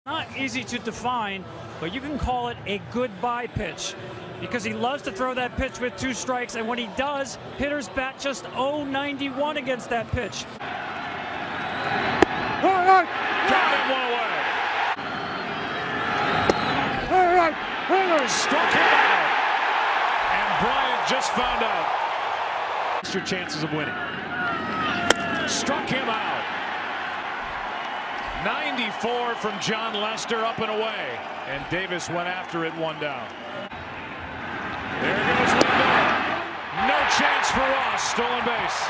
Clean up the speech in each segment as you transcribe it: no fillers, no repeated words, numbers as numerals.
Not easy to define, but you can call it a goodbye pitch because he loves to throw that pitch with 2 strikes, and when he does, hitters bat just .091 against that pitch. Got him one away. Struck him out. And Bryant just found out. What's your chances of winning? Struck him out. 94 from John Lester, up and away. And Davis went after it, 1 down. There goes Lindor. No chance for Ross. Stolen base.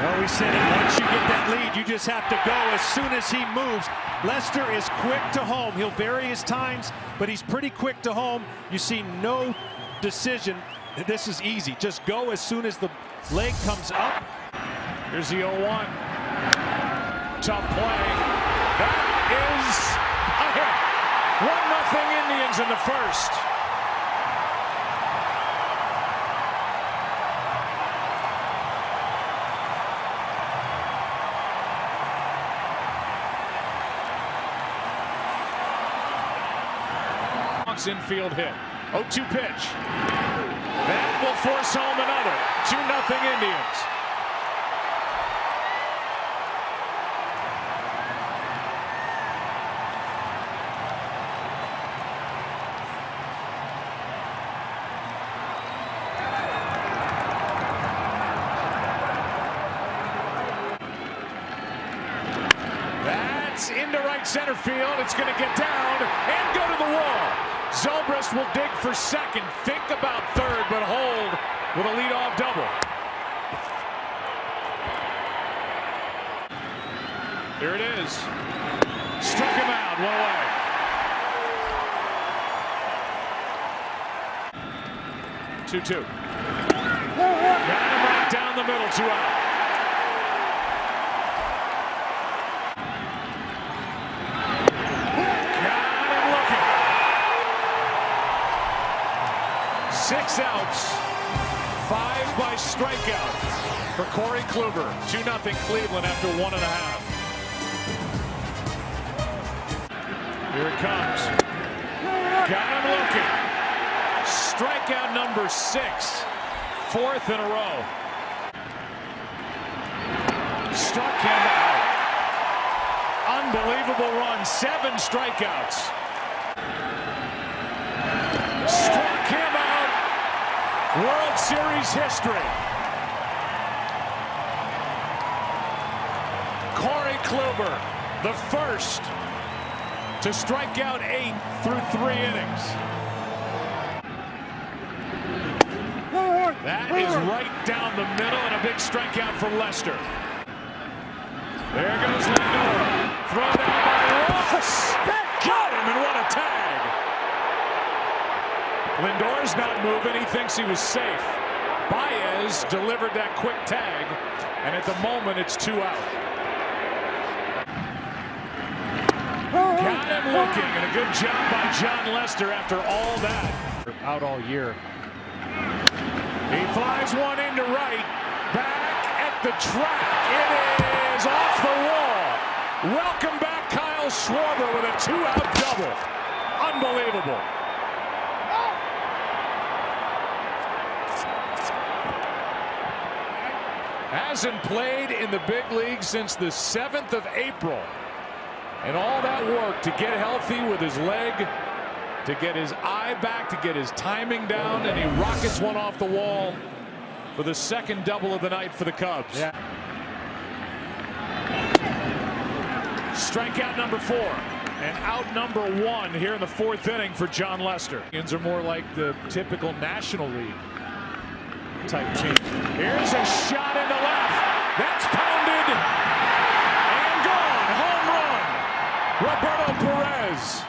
Well, we said it, once you get that lead, you just have to go as soon as he moves. Lester is quick to home. He'll vary his times, but he's pretty quick to home. You see no decision. This is easy. Just go as soon as the leg comes up. Here's the 0-1. Tough play. That is a hit. 1-0 Indians in the first. Infield hit. 0-2 pitch. That will force home another. 2-0 Indians. That's into right center field. It's going to get down and go to the wall. Zobrist will dig for second, think about third, but hold with a leadoff double. Here it is. Struck him out, 1 away. 2-2. Got him right down the middle, 2 out. Six outs, 5 by strikeout for Corey Kluber. 2-0 Cleveland after 1.5. Here it comes. Got him looking. Strikeout number 6, 4th in a row. Struck him out. Unbelievable run, 7 strikeouts. Struck him out. World Series history. Corey Kluber, the first to strike out 8 through 3 innings. That is right down the middle and a big strikeout for Lester. There goes Lindor. Throw down by Ross. Got him, and what a tag. Lindor's not moving. He thinks he was safe. Baez delivered that quick tag, and at the moment it's 2 out. Got him looking, and a good job by John Lester after all that. Out all year. He flies one into right. Back at the track. It is off the wall. Welcome back, Kyle Schwarber, with a 2-out double. Unbelievable. Hasn't played in the big league since the 7th of April. And all that work to get healthy with his leg, to get his eye back, to get his timing down, and he rockets one off the wall for the 2nd double of the night for the Cubs. Yeah. Strikeout number 4. And out number 1 here in the 4th inning for John Lester. Indians are more like the typical National League type team. Here's a shot into left. That's pounded and gone. Home run. Roberto Perez.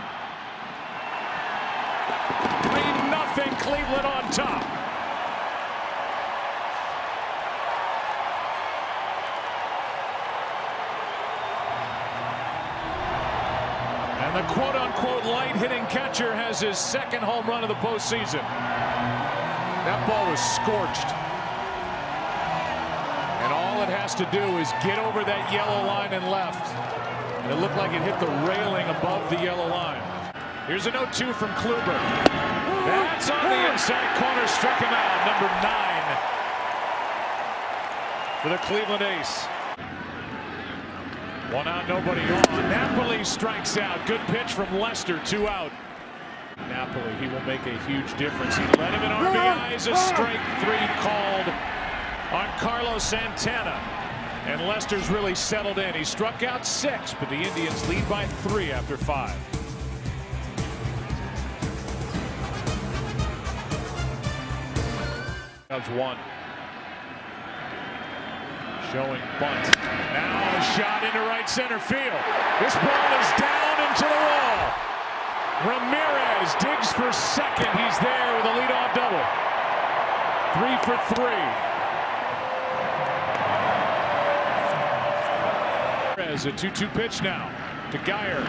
3-0 Cleveland on top. And the quote-unquote quote-unquote light-hitting catcher has his second home run of the postseason. That ball was scorched. And all it has to do is get over that yellow line and left. And it looked like it hit the railing above the yellow line. Here's a 0-2 from Kluber. That's on the inside corner, struck him out. Number 9 for the Cleveland Ace. 1 out, nobody on. Napoli strikes out. Good pitch from Lester, 2 out. Napoli, he will make a huge difference. He led him in RBIs. A strike 3 called on Carlos Santana. And Lester's really settled in. He struck out 6, but the Indians lead by 3 after 5. Cubs 1. Showing bunt. Now a shot into right center field. This ball is down into the wall. Ramirez digs for second. He's there with a leadoff double. 3 for 3. As a 2-2 pitch now to Geyer.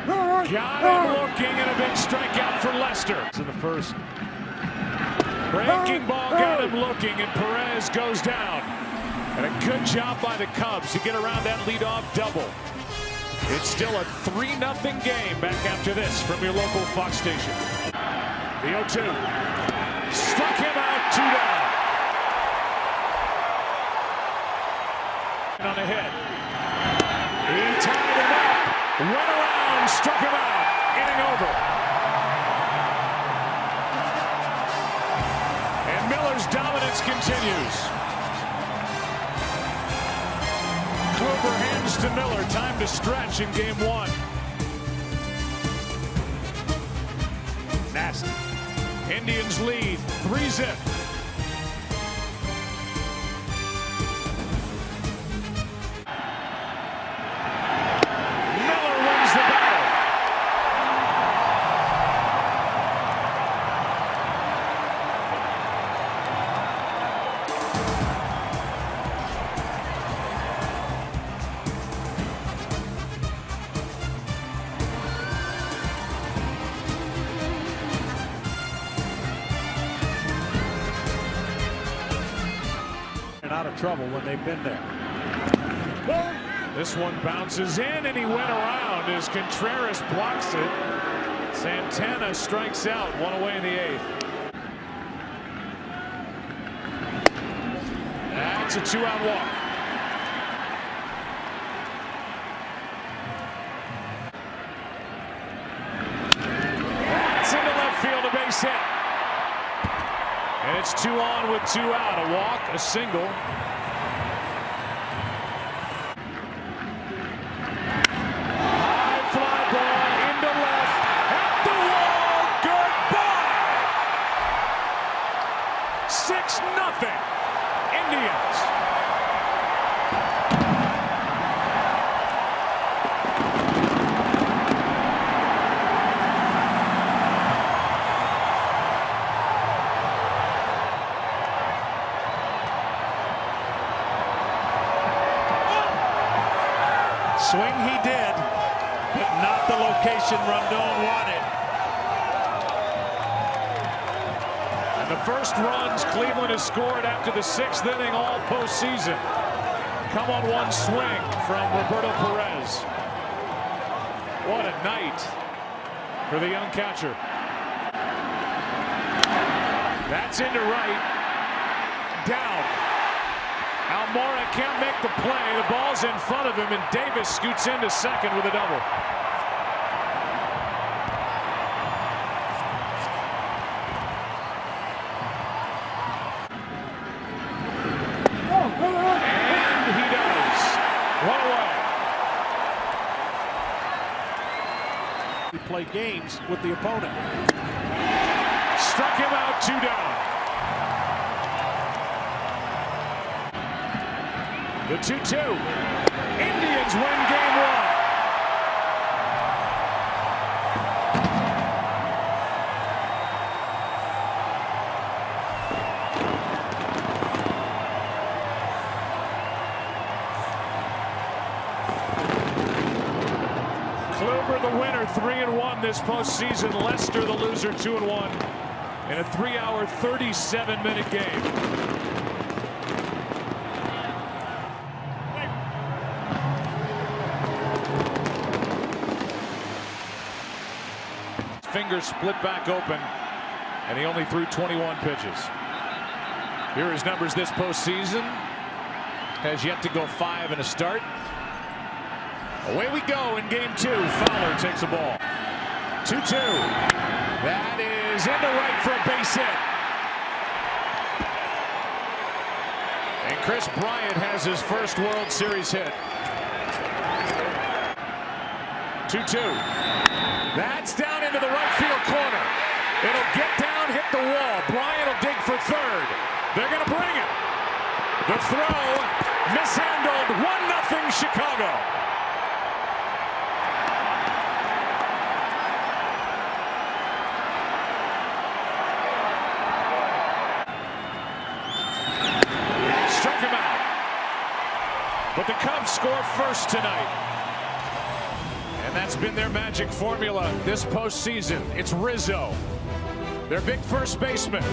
Got him looking, and a big strikeout for Lester. In the first. Breaking ball got him looking, and Perez goes down. And a good job by the Cubs to get around that leadoff double. It's still a 3-0 game back after this from your local Fox station. The 0-2. Struck him out, 2 down. On a hit. He tied him up. Went around, struck him out. Inning over. And Miller's dominance continues. Kluber hands to Miller. Time to stretch in game 1. Nasty. Indians lead 3-0. Miller wins the battle. Out of trouble when they've been there. This one bounces in, and he went around as Contreras blocks it. Santana strikes out, 1 away in the 8th. That's a 2-out walk. That's into left field, a base hit. And it's 2 on with 2 out. A walk, a single. High fly ball into left. At the wall. Goodbye. 6-0. Indians. Swing he did, but not the location Rondon wanted. And the first runs Cleveland has scored after the 6th inning all postseason come on one swing from Roberto Perez. What a night for the young catcher. That's into right. Down. Almora can't make the play. The ball's in front of him, and Davis scoots into second with a double. And he does. 1 away. We play games with the opponent. Struck him out, 2 down. The 2-2. Indians win game 1. Kluber the winner, 3-1. 2-1 this postseason. Lester, the loser, 2-1 in a 3-hour, 37-minute game. Fingers split back open, and he only threw 21 pitches. Here are his numbers this postseason. Has yet to go 5 in a start. Away we go in game 2. Fowler takes the ball. 2-2. That is into right for a base hit. And Chris Bryant has his first World Series hit. 2-2. That's down into the right field corner. It'll get down, hit the wall. Bryant will dig for third. They're going to bring it. The throw mishandled. 1-0 Chicago. Struck him out. But the Cubs score first tonight. And that's been their magic formula this postseason. It's Rizzo, their big first baseman,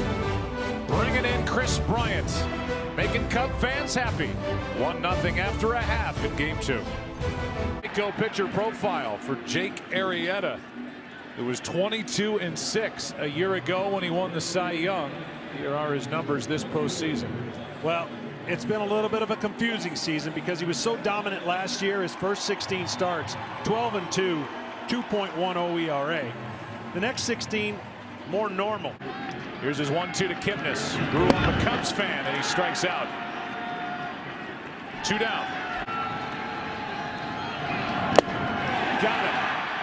bringing in Chris Bryant, making Cub fans happy. 1-0 after a half in game 2. Go pitcher profile for Jake Arrieta. It was 22-6 a year ago when he won the Cy Young. Here are his numbers this postseason. Well, it's been a little bit of a confusing season because he was so dominant last year. His first 16 starts, 12-2, 2.10 ERA. The next 16, more normal. Here's his 1-2 to Kipnis. Grew up a Cubs fan, and he strikes out. 2 down. Got him.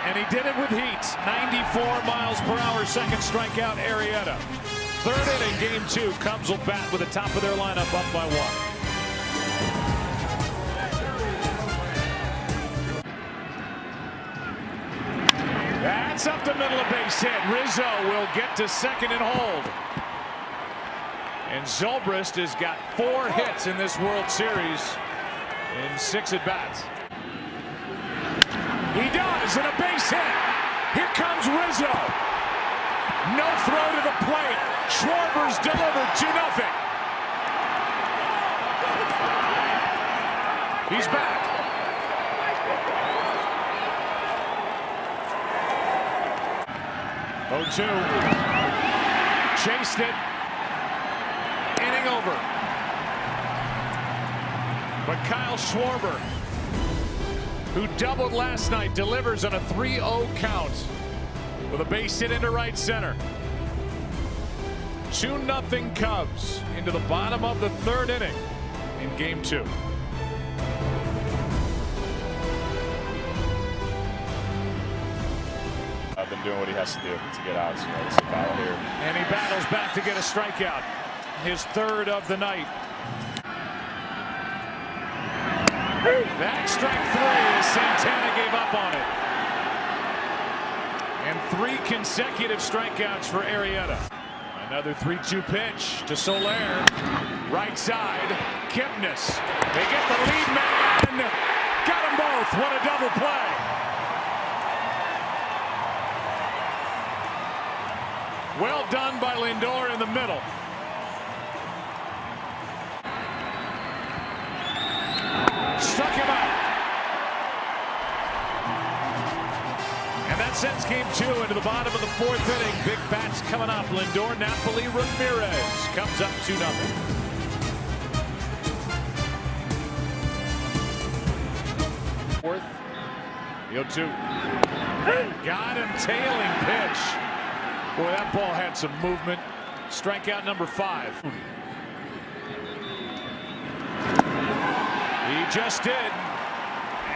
And he did it with heat. 94 miles per hour, second strikeout, Arrieta. Third inning, game 2. Cubs will bat with the top of their lineup up by 1. That's up the middle, a base hit. Rizzo will get to second and hold. And Zobrist has got 4 hits in this World Series in 6 at-bats. He does, and a base hit. Here comes Rizzo. No throw to the plate. Schwarber's delivered 2-0. He's back. Oh, 2. Chased it. Inning over. But Kyle Schwarber, who doubled last night, delivers on a 3-0 count with a base hit into right center. 2-0 Cubs into the bottom of the 3rd inning in game 2. I've been doing what he has to do to get out, so this is a battle here. And he battles back to get a strikeout. His 3rd of the night. That strike 3 as Santana gave up on it. And 3 consecutive strikeouts for Arrieta. Another 3-2 pitch to Soler. Right side. Kipnis. They get the lead man. Got them both. What a double play. Well done by Lindor in the middle. Struck him out. And that sends game 2 into the bottom of the 4th inning. Big bats coming up. Lindor, Napoli, Ramirez comes up 2-0. 4th. The 0-2. Got him, tailing pitch. Boy, that ball had some movement. Strikeout number 5. He just did.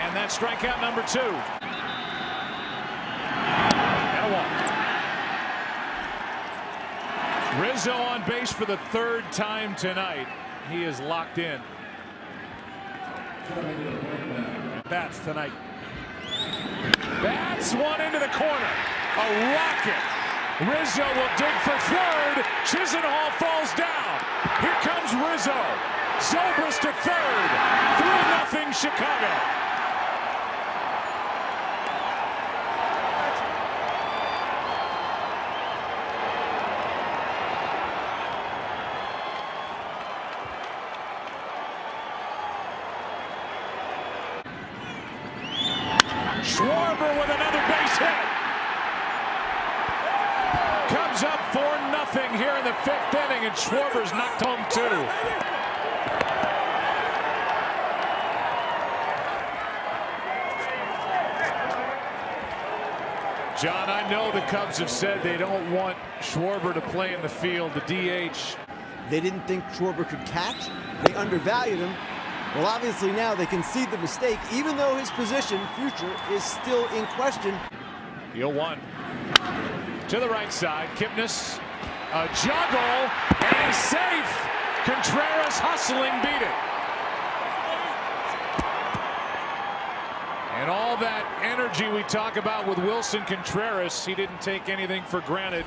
And that's strikeout number 2. And a walk. Rizzo on base for the 3rd time tonight. He is locked in. Bats tonight. That's one into the corner. A rocket. Rizzo will dig for 3rd. Chisenhall falls down. Here comes Rizzo. Zobrist to 3rd. 3-0 Chicago. up 4-0 here in the 5th inning, and Schwarber's knocked home 2. John, I know the Cubs have said they don't want Schwarber to play in the field, the DH. They didn't think Schwarber could catch. They undervalued him. Well, obviously now they concede the mistake, even though his position, future, is still in question. The 0-1 to the right side. Kipnis, a juggle, and he's safe. Contreras hustling, beat it. And all that energy we talk about with Wilson Contreras, he didn't take anything for granted.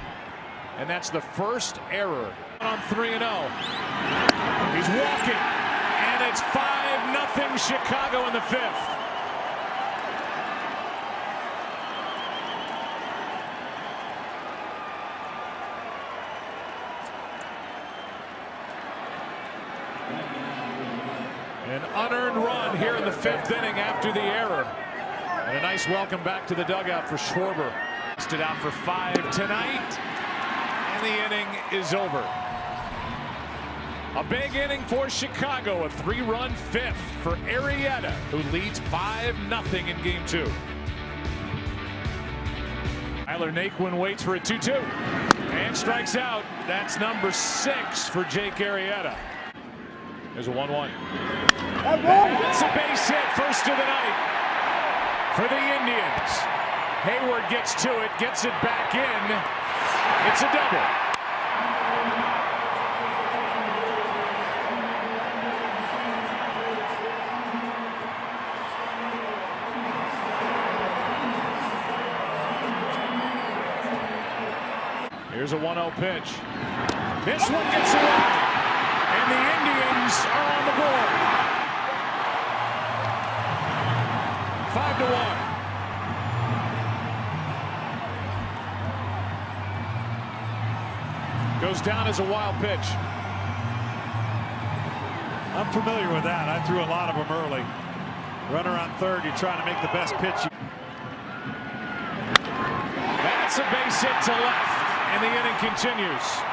And that's the first error on 3-0. He's walking, and it's 5-0 Chicago in the 5th. An unearned run here in the 5th inning after the error. And a nice welcome back to the dugout for Schwarber. Stood out for 5 tonight, and the inning is over. A big inning for Chicago, a 3-run 5th for Arrieta, who leads 5-0 in Game 2. Tyler Naquin waits for a 2-2 and strikes out. That's number 6 for Jake Arrieta. There's a 1-1. That's a base hit, first of the night for the Indians. Hayward gets to it, gets it back in. It's a double. Here's a 1-0 pitch. This one gets away, and the Indians are on the board. 5-1. Goes down as a wild pitch. I'm familiar with that. I threw a lot of them early. Runner on third, you're trying to make the best pitch. That's a base hit to left, and the inning continues.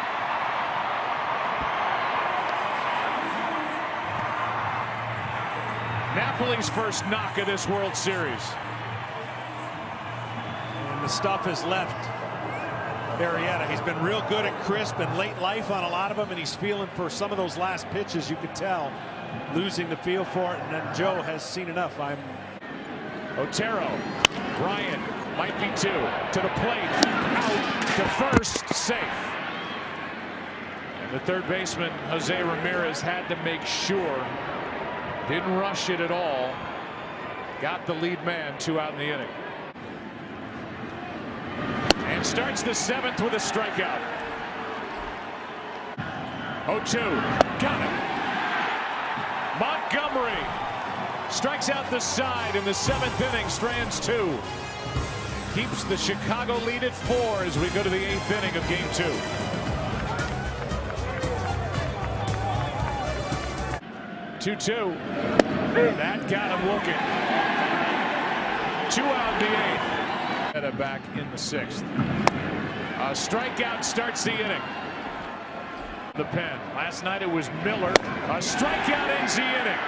Napoli's first knock of this World Series. And the stuff has left Arrieta. He's been real good and crisp and late life on a lot of them, and he's feeling for some of those last pitches. You could tell, losing the feel for it, and then Joe has seen enough. Otero, Bryant might be 2 to the plate, out to first, safe. And the third baseman, Jose Ramirez, had to make sure, didn't rush it at all, got the lead man, 2 out in the inning. And starts the 7th with a strikeout. 0-2, got it. Montgomery strikes out the side in the 7th inning, strands 2. Keeps the Chicago lead at 4 as we go to the 8th inning of Game 2. That got him looking. 2 out in the 8th. Back in the 6th. A strikeout starts the inning. The pen. Last night it was Miller. A strikeout ends the inning.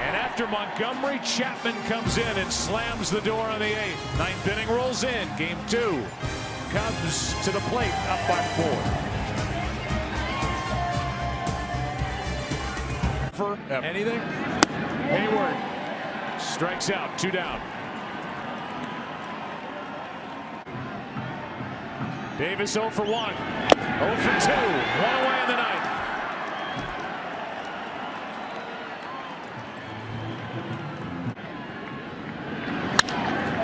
And after Montgomery, Chapman comes in and slams the door on the 8th. 9th inning rolls in. Game 2. Cubs to the plate, up by 4. For anything? Hayward strikes out, 2 down. Davis 0 for 1. 0 for 2. 1 away in the 9th.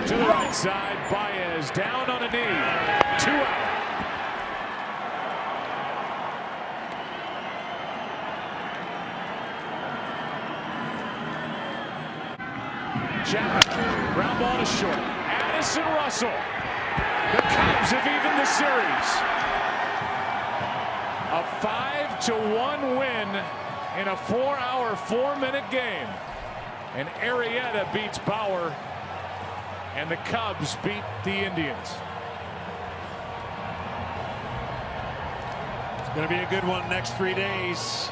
To the right side, Baez down on a knee. 2 out. Chapman, ground ball to short. Addison Russell. The Cubs have evened the series. A 5-1 win in a 4-hour, 4-minute game. And Arrieta beats Bauer, and the Cubs beat the Indians. Going to be a good one next 3 days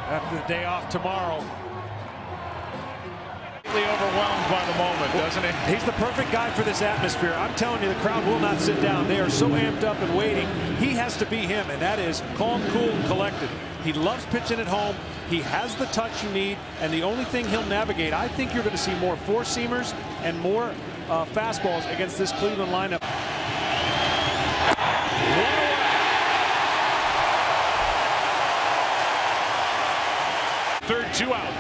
after the day off tomorrow. Overwhelmed by the moment, doesn't he? He's the perfect guy for this atmosphere. I'm telling you, the crowd will not sit down. They are so amped up and waiting. He has to be him, and that is calm, cool, and collected. He loves pitching at home. He has the touch you need, and the only thing he'll navigate, I think you're going to see more four-seamers and more fastballs against this Cleveland lineup. Third, 2 out.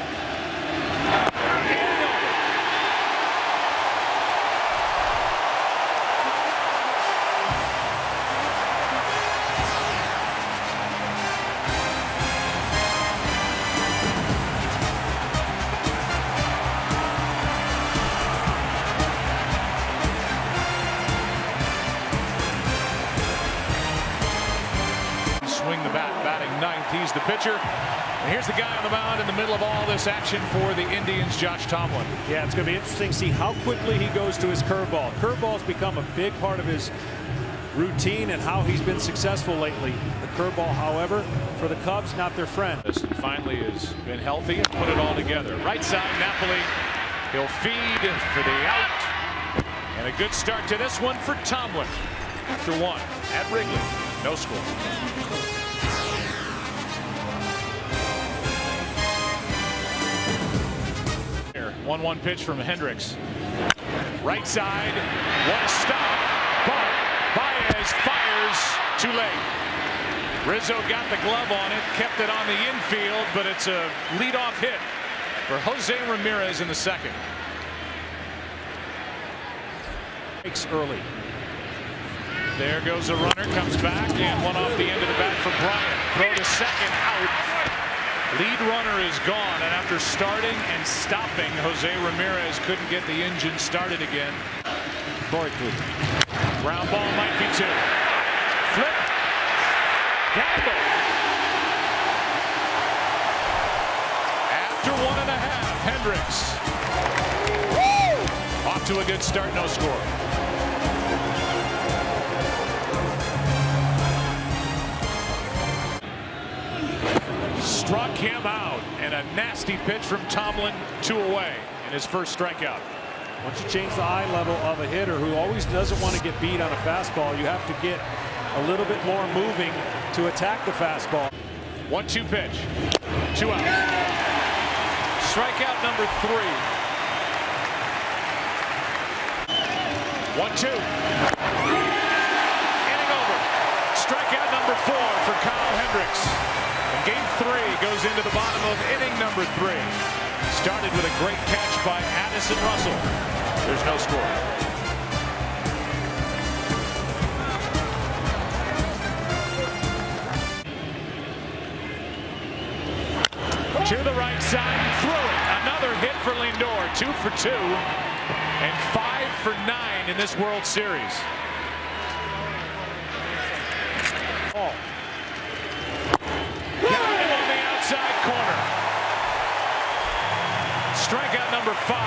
Swing the bat, batting ninth. He's the pitcher. And here's the guy on the mound in the middle of all this action for the Indians, Josh Tomlin. Yeah, it's going to be interesting to see how quickly he goes to his curveball. Curveball's become a big part of his routine and how he's been successful lately. The curveball, however, for the Cubs, not their friend. Finally has been healthy and put it all together. Right side, Napoli. He'll feed for the out. And a good start to this one for Tomlin. After one at Wrigley. No score. 1-1 pitch from Hendricks. Right side. What a stop. But Baez fires too late. Rizzo got the glove on it, kept it on the infield, but it's a leadoff hit for Jose Ramirez in the second. Breaks early. There goes a runner, comes back, and one off the end of the bat for Bryant. Throw to second, out. Lead runner is gone, and after starting and stopping, Jose Ramirez couldn't get the engine started again. Barkley. Ground ball might be two. Flip. Gamble. After 1.5, Hendricks. Woo! Off to a good start, no score. Struck him out, and a nasty pitch from Tomlin, 2 away, and his first strikeout. Once you change the eye level of a hitter who always doesn't want to get beat on a fastball, you have to get a little bit more moving to attack the fastball. 1-2 pitch. 2 out. Strikeout number 3. 1-2. Inning over. Strikeout number 4 for Kyle Hendricks. And game 3 goes into the bottom of inning number 3. Started with a great catch by Addison Russell. There's no score. To the right side, threw it. Another hit for Lindor. 2 for 2 and 5 for 9 in this World Series. Oh. Got him on the outside corner. Strikeout number 5.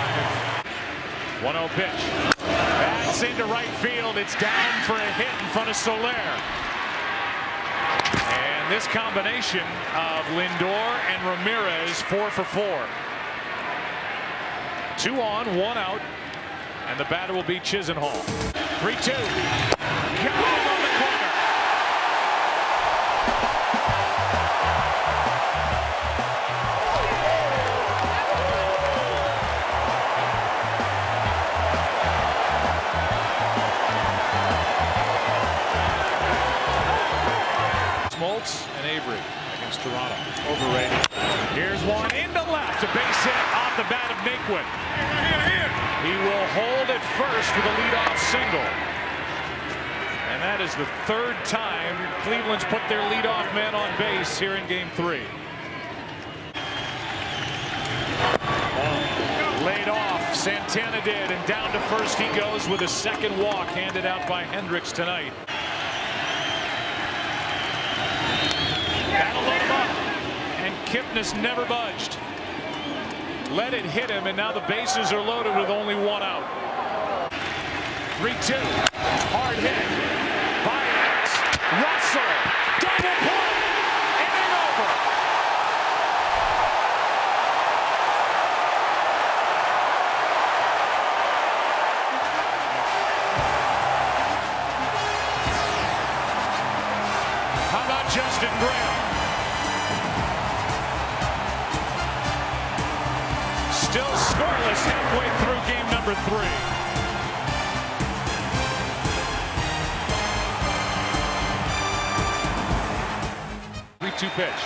1-0 pitch. That's into right field. It's down for a hit in front of Soler. And this combination of Lindor and Ramirez, 4 for 4. 2 on, 1 out. And the batter will be Chisenhall. 3-2. Got him on the corner. Smoltz and Avery against Toronto. Overrated. Here's one into left. A base hit off the bat of Naquin. He will hold it first with a leadoff single. And that is the 3rd time Cleveland's put their leadoff man on base here in game 3. Laid off, Santana did, and down to first he goes with a second walk handed out by Hendricks tonight. That'll load him up, and Kipnis never budged. Let it hit him, and now the bases are loaded with only 1 out. 3-2, hard hit. Baez, Russell, double play. How about Justin Graham? Still scoreless halfway through game number 3. 3-2 pitch.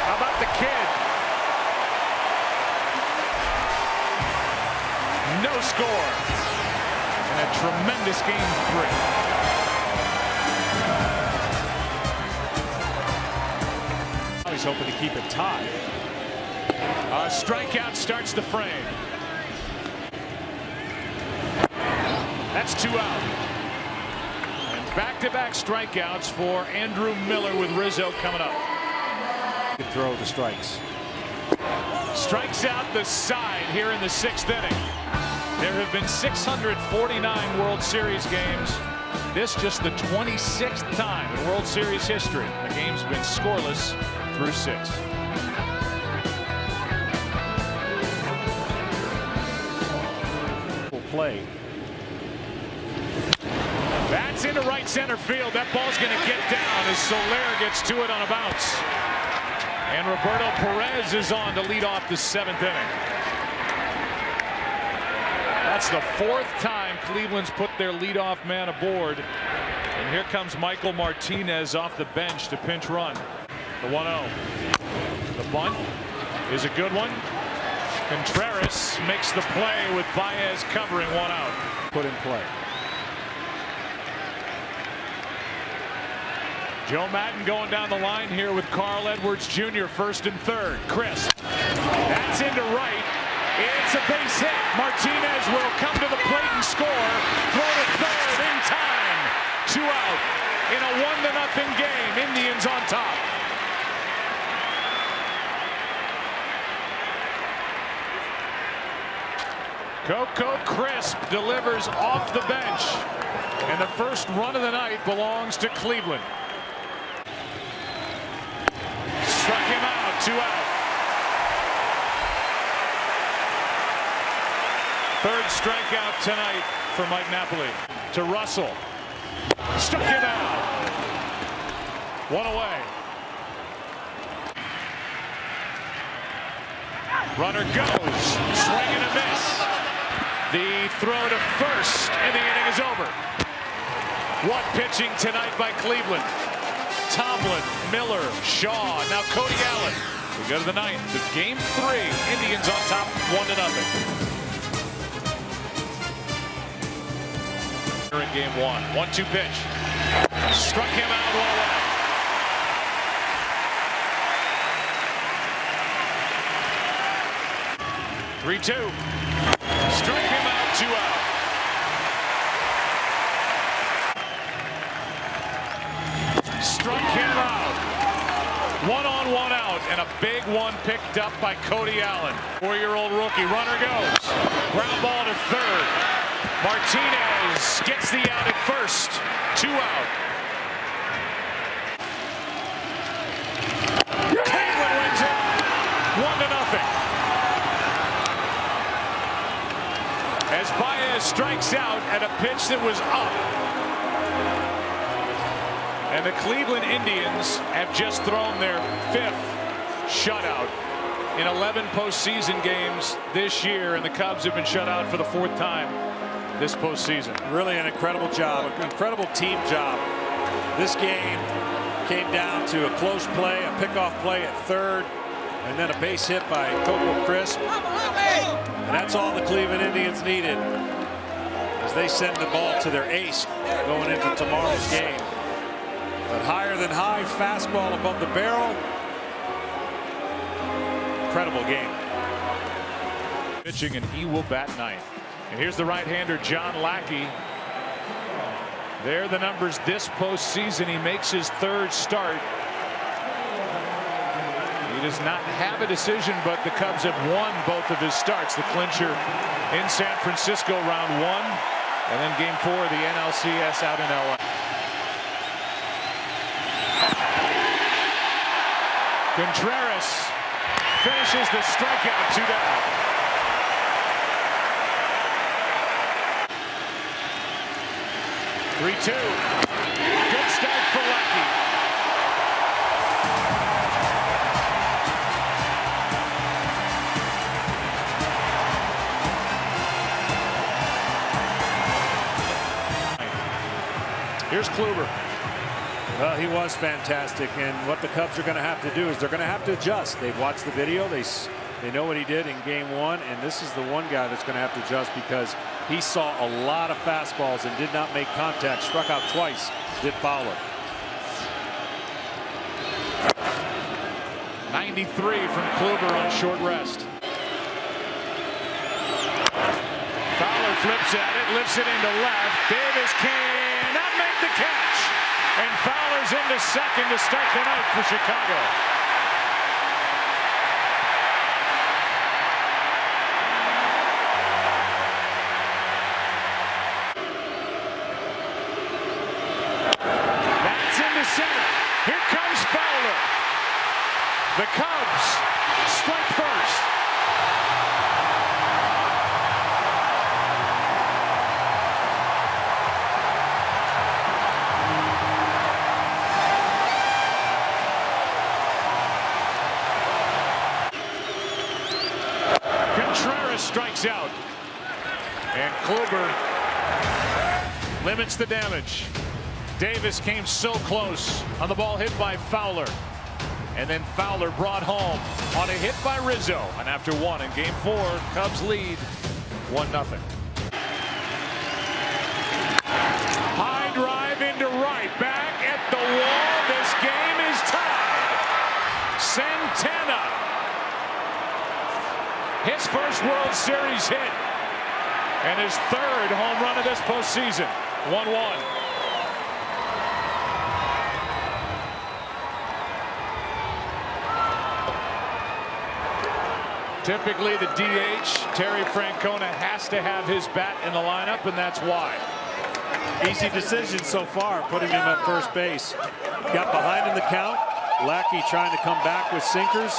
How about the kid? No score. And a tremendous game 3. He's hoping to keep it tied. A strikeout starts the frame. That's 2 out. And back-to-back strikeouts for Andrew Miller with Rizzo coming up. Can throw the strikes. Strikes out the side here in the 6th inning. There have been 649 World Series games. This just the 26th time in World Series history. The game's been scoreless through 6. Play. That's into right center field. That ball's going to get down as Soler gets to it on a bounce. And Roberto Perez is on to lead off the 7th inning. That's the 4th time Cleveland's put their leadoff man aboard. And here comes Michael Martinez off the bench to pinch run. The 1-0. The bunt is a good one. Contreras makes the play with Baez covering 1 out. Put in play. Joe Madden going down the line here with Carl Edwards Jr. first and third. Crisp. That's into right. It's a base hit. Martinez will come to the plate and score. Throw to third in time. 2 out in a 1-0 game. Indians on top. Coco Crisp delivers off the bench. And the first run of the night belongs to Cleveland. Struck him out, 2 out. Third strikeout tonight for Mike Napoli. To Russell. Struck him out. 1 away. Runner goes. Swing and a miss. The throw to first, and the inning is over. What pitching tonight by Cleveland? Tomlin, Miller, Shaw, now Cody Allen. We go to the 9th. The game 3. Indians on top, 1-0. Here in game 1. 1-2 pitch. Struck him out 1 away. Three-2. Struck him out 2 out. Struck him out. 1 on 1 out, and a big one picked up by Cody Allen. 4-year-old rookie. Runner goes. Ground ball to third. Martinez gets the out at first. 2 out. Cleveland wins it. 1-0. As Baez strikes out at a pitch that was up. And the Cleveland Indians have just thrown their 5th shutout in 11 postseason games this year, and the Cubs have been shut out for the 4th time this postseason. Really an incredible job, an incredible team job. This game came down to a close play, a pickoff play at third, and then a base hit by Coco Crisp. And that's all the Cleveland Indians needed as they send the ball to their ace going into tomorrow's game. But higher than high, fastball above the barrel. Incredible game. Pitching, and he will bat 9th. And here's the right-hander, John Lackey. There are the numbers this postseason. He makes his 3rd start. He does not have a decision, but the Cubs have won both of his starts. The clincher in San Francisco round 1, and then game 4 of the NLCS out in LA. Contreras finishes the strikeout, 2 down. 3-2. Good start for Lackey. Here's Kluber. Well, he was fantastic, and what the Cubs are going to have to do is they're going to have to adjust. They've watched the video. They know what he did in Game 1, and this is the one guy that's going to have to adjust because he saw a lot of fastballs and did not make contact. Struck out twice. Did Fowler. 93 from Kluber on short rest. Fowler flips at it, lifts it into left. Davis cannot make the catch. And Fowler's into second to start the night for Chicago. That's into center. Here comes Fowler. The Cubs strike first. Strikes out, and Kluber limits the damage. Davis came so close on the ball hit by Fowler, and then Fowler brought home on a hit by Rizzo. And after one in Game 4, Cubs lead 1-0. High drive into right, back at the wall. This game is tied. Santana, his first World Series hit and his third home run of this postseason. 1-1. Typically the DH, Terry Francona, has to have his bat in the lineup, and that's why. Easy decision so far, putting him at first base. Got behind in the count. Lackey trying to come back with sinkers.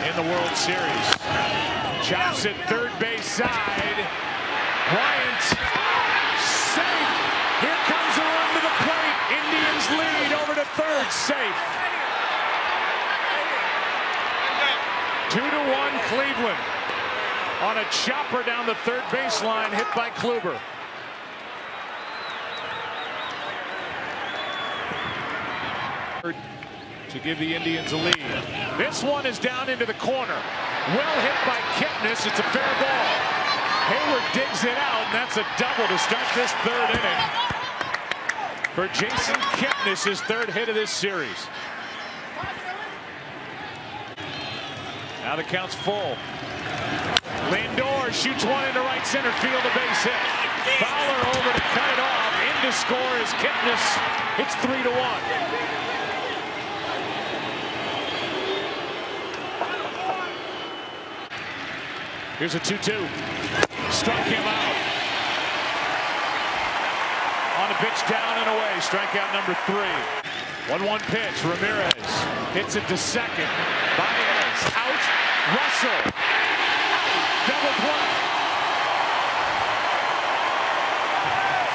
In the World Series. Chops it third base side. Bryant safe. Here comes a run to the plate. Indians lead over to third, safe. 2-1 Cleveland on a chopper down the third baseline, hit by Kluber. To give the Indians a lead. This one is down into the corner. Well hit by Kipnis. It's a fair ball. Hayward digs it out, and that's a double to start this third inning for Jason Kipnis, his third hit of this series. Now the count's full. Lindor shoots one into right center field, a base hit. Fowler over to cut it off. In to score is Kipnis. It's 3-1. Here's a 2-2. Struck him out. On a pitch down and away. Strikeout number 3. 1-1 pitch. Ramirez hits it to second. Baez out. Russell. Double play.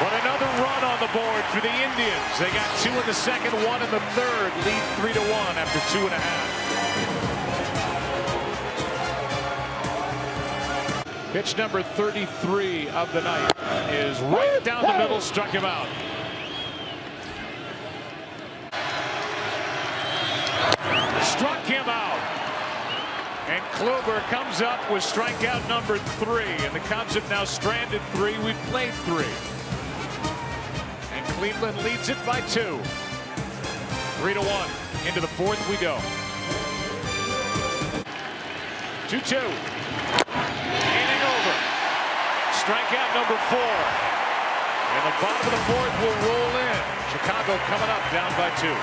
But another run on the board for the Indians. They got 2 in the second, 1 in the third. Lead 3-1 after 2.5. Pitch number 33 of the night is right down the middle, struck him out. Struck him out. And Kluber comes up with strikeout number 3. And the Cubs have now stranded 3. We've played 3. And Cleveland leads it by 2. 3-1. Into the fourth we go. 2-2. Strikeout number 4. And the bottom of the fourth will roll in. Chicago coming up down by 2.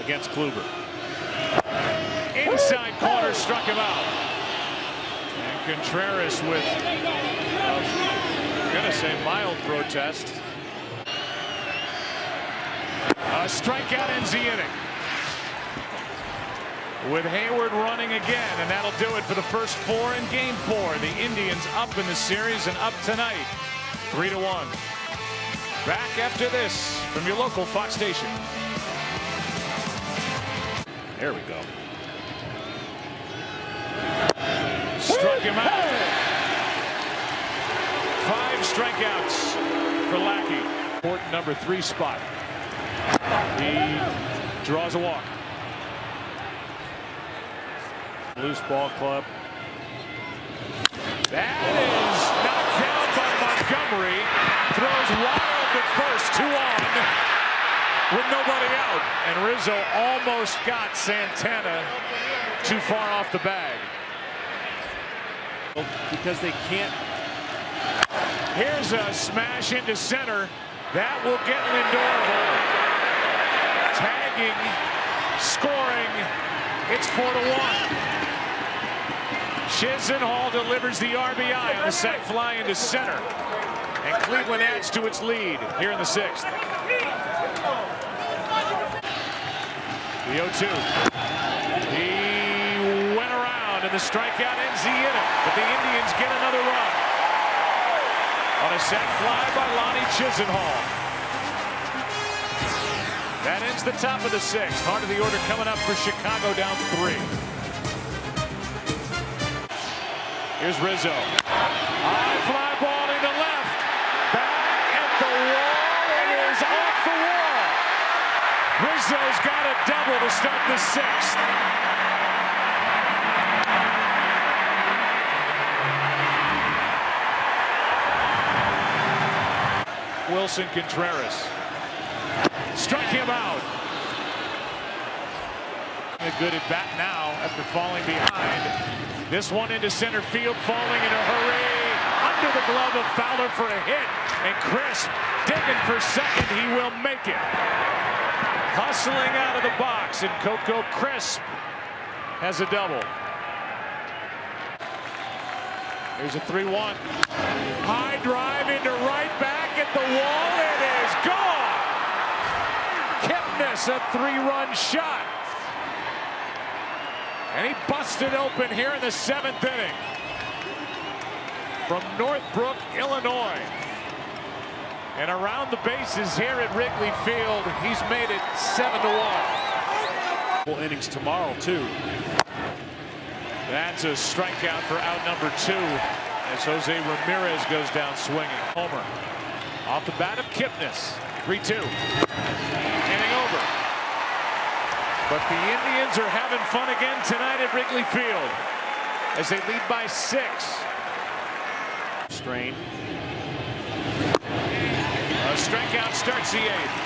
Against Kluber. Inside corner, struck him out. And Contreras with, I'm going to say, mild protest. A strikeout ends the inning. with Hayward running again, and that'll do it for the first 4 in Game 4. The Indians up in the series and up tonight, 3-1. Back after this from your local Fox station. There we go. Struck him out. 5 strikeouts for Lackey. Important number 3 spot. He draws a walk. Loose ball club. That is knocked down by Montgomery. Throws wild at first, 2 on with nobody out. And Rizzo almost got Santana too far off the bag. Because they can't. Here's a smash into center. That will get Lindor home. Tagging, scoring. It's 4-1. Chisenhall delivers the RBI on the sac fly into center. And Cleveland adds to its lead here in the 6th. The 0-2. He went around and the strikeout ends the inning. But the Indians get another run. On a sac fly by Lonnie Chisenhall. That ends the top of the 6th. Heart of the order coming up for Chicago, down 3. Here's Rizzo. High fly ball into left. Back at the wall. It is off the wall. Rizzo's got a double to start the 6th. Wilson Contreras. Struck him out. A good at bat now after falling behind. This one into center field, falling in a hurry. Under the glove of Fowler for a hit. And Crisp digging for second. He will make it. Hustling out of the box. And Coco Crisp has a double. Here's a 3-1. High drive into right, back at the wall. It is gone. Kipnis, a 3-run shot. And he busted open here in the 7th inning. From Northbrook, Illinois. And around the bases here at Wrigley Field, he's made it 7-1. Full innings tomorrow, too. That's a strikeout for out number 2 as Jose Ramirez goes down swinging. Homer off the bat of Kipnis. 3-2. Inning over. But the Indians are having fun again tonight at Wrigley Field as they lead by 6. Strain. A strikeout starts the 8th.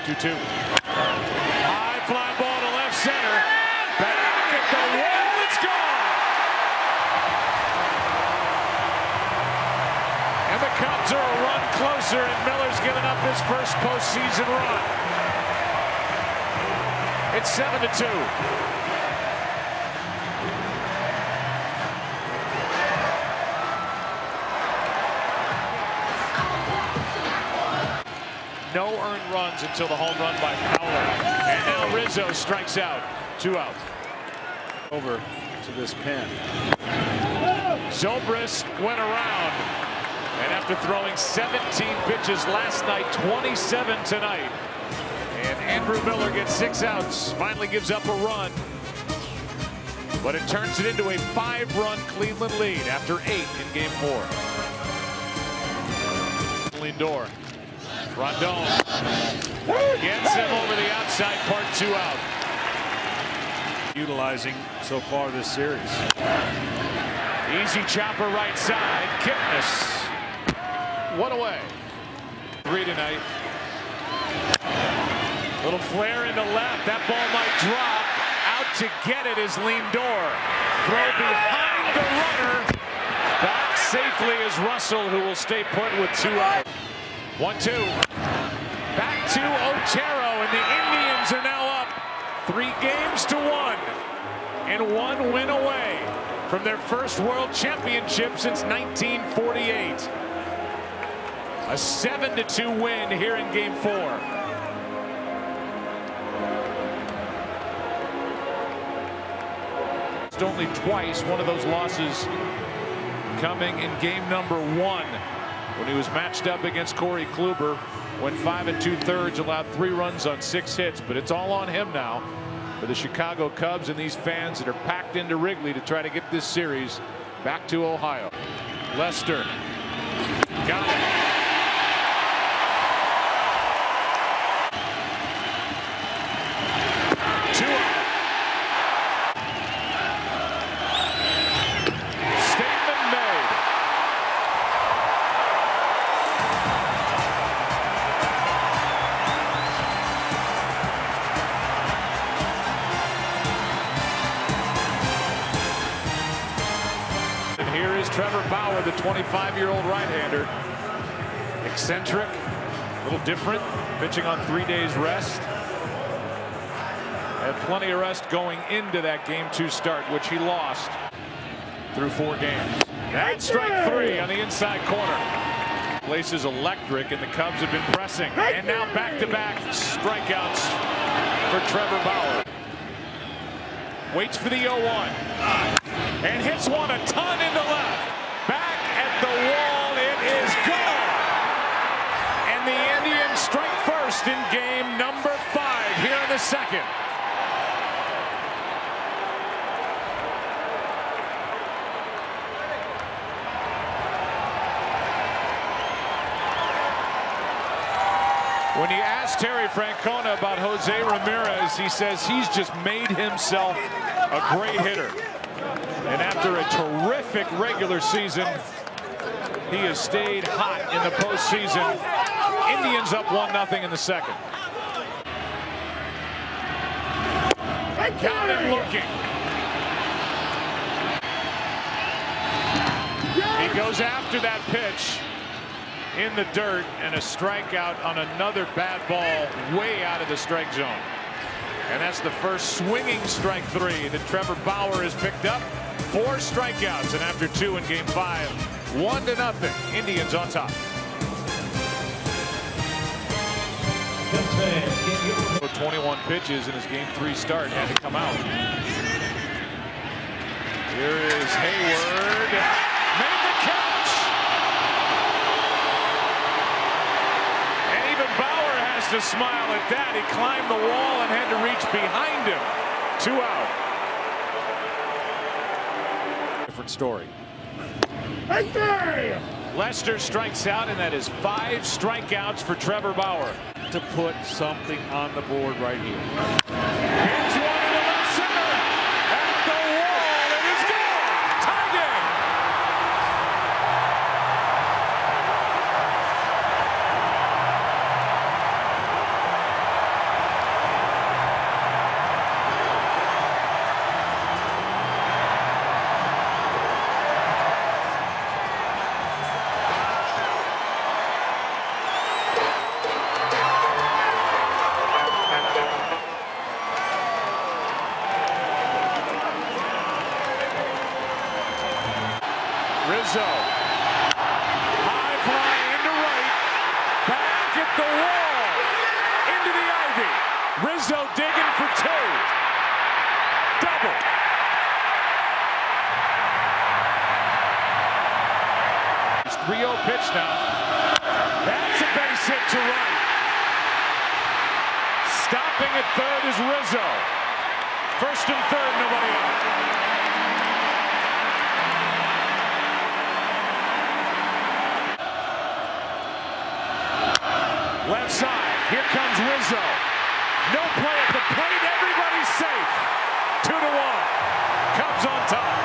2-2. High fly ball to left center. Back at the wall. It's gone. And the Cubs are a run closer, and Miller's given up his first postseason run. It's 7-2. No earned runs until the home run by Fowler. And now Rizzo strikes out. 2 out. Over to this pen. Zobrist went around. And after throwing 17 pitches last night, 27 tonight. And Andrew Miller gets 6 outs. Finally gives up a run. But it turns it into a 5-run Cleveland lead after 8 in Game 4. Lindor. Rondon gets him over the outside part, 2 out. Utilizing so far this series. Easy chopper right side. Kipnis. 1 away. 3 tonight. Little flare into left. That ball might drop. Out to get it is Lindor. Throw behind the runner. Back safely is Russell, who will stay put with 2 out. 1-2. Back to Otero, and the Indians are now up 3-1 and 1 win away from their first World Championship since 1948. A 7-2 win here in Game 4. Only twice, one of those losses coming in game number 1 when he was matched up against Corey Kluber, went 5 2/3, allowed 3 runs on 6 hits. But it's all on him now for the Chicago Cubs and these fans that are packed into Wrigley to try to get this series back to Ohio. Lester got it. Here is Trevor Bauer, the 25-year-old right-hander. Eccentric, a little different, pitching on 3 days rest. Had plenty of rest going into that game 2 start, which he lost through 4 games. That's strike 3 on the inside corner. Place is electric, and the Cubs have been pressing. And now back-to-back strikeouts for Trevor Bauer. Waits for the 0-1. And hits one a ton into left. Back at the wall, it is gone. And the Indians strike first in game number 5 here in the 2nd. When you ask Terry Francona about Jose Ramirez, he says he's just made himself a great hitter. And after a terrific regular season, he has stayed hot in the postseason. Indians up 1-0 in the 2nd. Got him looking. He goes after that pitch in the dirt, and a strikeout on another bad ball way out of the strike zone. And that's the first swinging strike 3 that Trevor Bauer has picked up. 4 strikeouts, and after 2 in game 5, 1-0. Indians on top. 21 pitches in his game 3 start, had to come out. Here is Hayward. Made the catch. And even Bauer has to smile at that. He climbed the wall and had to reach behind him. 2 out. Different story. Lester strikes out, and that is 5 strikeouts for Trevor Bauer. To put something on the board right here. Hits one in the left center. At the wall, it is gone. Tie game. Rizzo, high fly into right, back at the wall, into the ivy. Rizzo digging for 2. Double. It's 3-0 pitch now. That's a base hit to right. Stopping at 3rd is Rizzo. 1st and 3rd, nobody out. Left side, here comes Rizzo. No play at the plate, everybody's safe. 2-1, Cubs on top.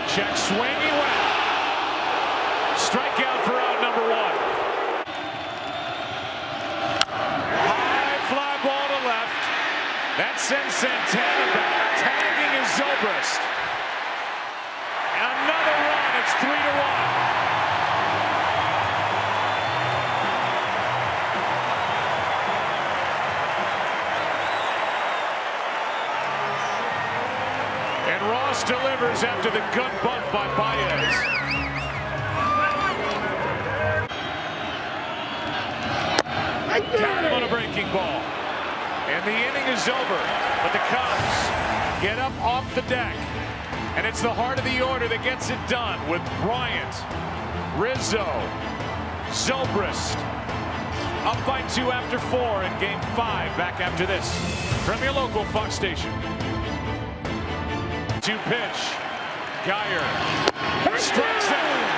Check swing, he went. Strikeout for out number 1. That sends Santana back, tagging is Zobrist. Another run, it's 3-1. And Ross Pitch delivers after the gut bunt by Baez. Count him on a breaking ball. And the inning is over. But the Cubs get up off the deck. And it's the heart of the order that gets it done with Bryant, Rizzo, Zobrist. Up by 2 after 4 in Game 5. Back after this from your local Fox station. 2-pitch. Geyer strikes out.